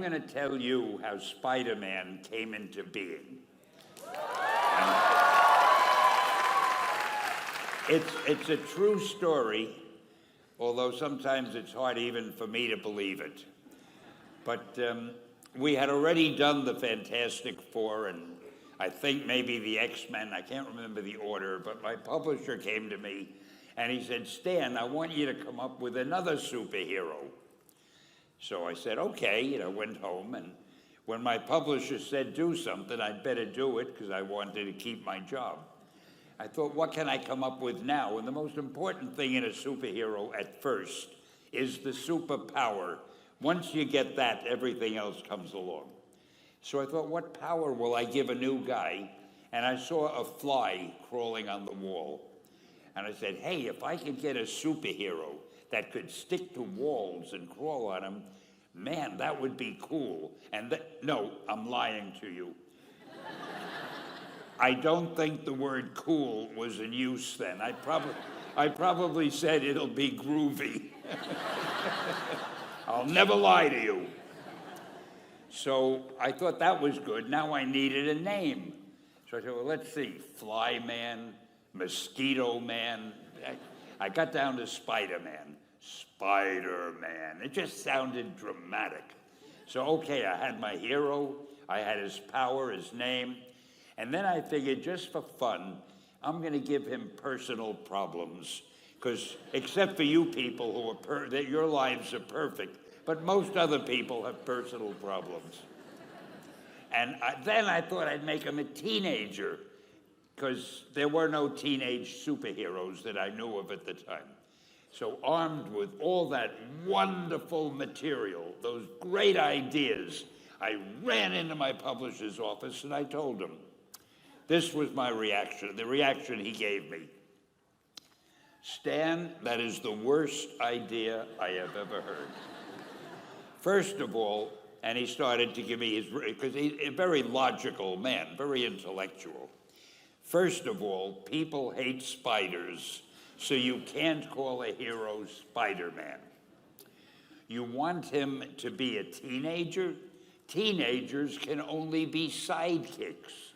going to tell you how Spider-Man came into being. It's a true story, although sometimes it's hard even for me to believe it. But we had already done the Fantastic Four and I think maybe the X-Men, I can't remember the order, but my publisher came to me and he said, Stan, I want you to come up with another superhero. So I said, okay, went home, and when my publisher said do something, I'd better do it because I wanted to keep my job. I thought, what can I come up with now? And the most important thing in a superhero at first is the superpower. Once you get that, everything else comes along. So I thought, what power will I give a new guy? And I saw a fly crawling on the wall. And I said, hey, if I could get a superhero that could stick to walls and crawl on them, man, that would be cool. And no, I'm lying to you. I don't think the word cool was in use then. I probably said it'll be groovy. I'll never lie to you. So I thought that was good. Now I needed a name. So I said, well, let's see, Fly Man, Mosquito Man. I got down to Spider-Man. Spider-Man. It just sounded dramatic. So, okay, I had my hero, I had his power, his name, and then I figured just for fun, I'm going to give him personal problems, because except for you people who are that your lives are perfect, but most other people have personal problems. And then I thought I'd make him a teenager, because there were no teenage superheroes that I knew of at the time. So armed with all that wonderful material, those great ideas, I ran into my publisher's office and I told him. This was my reaction, the reaction he gave me. Stan, that is the worst idea I have ever heard. First of all, and he started to give me his, because he's a very logical man, very intellectual. First of all, people hate spiders, so you can't call a hero Spider-Man. You want him to be a teenager? Teenagers can only be sidekicks.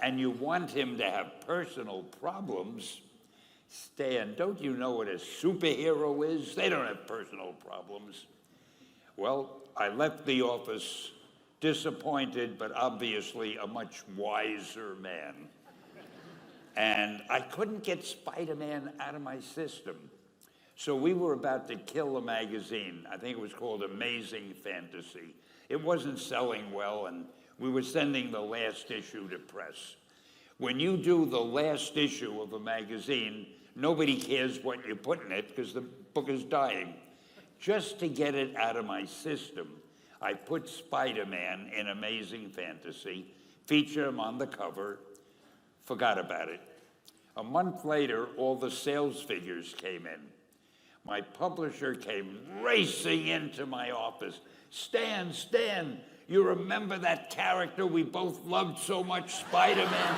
And you want him to have personal problems? Stan, don't you know what a superhero is? They don't have personal problems. Well, I left the office disappointed, but obviously a much wiser man. And I couldn't get Spider-Man out of my system. So we were about to kill a magazine. I think it was called Amazing Fantasy. It wasn't selling well, and we were sending the last issue to press. When you do the last issue of a magazine, nobody cares what you put in it because the book is dying. Just to get it out of my system, I put Spider-Man in Amazing Fantasy, featured him on the cover, forgot about it. A month later, all the sales figures came in. My publisher came racing into my office. Stan, you remember that character we both loved so much, Spider-Man?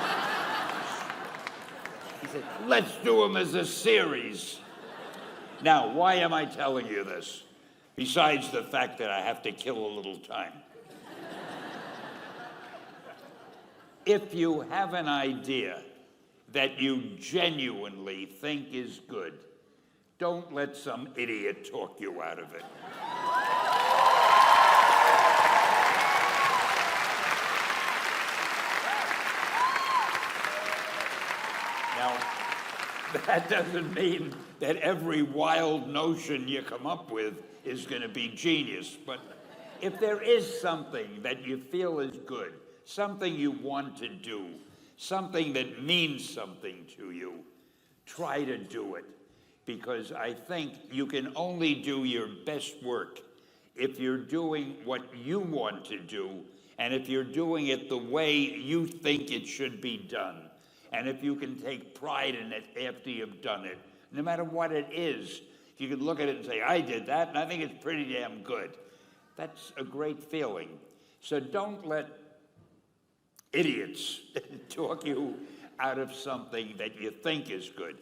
He said, let's do him as a series. Now, why am I telling you this? Besides the fact that I have to kill a little time. If you have an idea that you genuinely think is good, don't let some idiot talk you out of it. Now, that doesn't mean that every wild notion you come up with is going to be genius, but if there is something that you feel is good, something you want to do, something that means something to you, try to do it. Because I think you can only do your best work if you're doing what you want to do, and if you're doing it the way you think it should be done, and if you can take pride in it after you've done it, no matter what it is. You can look at it and say, I did that, and I think it's pretty damn good. That's a great feeling. So don't let idiots talk you out of something that you think is good.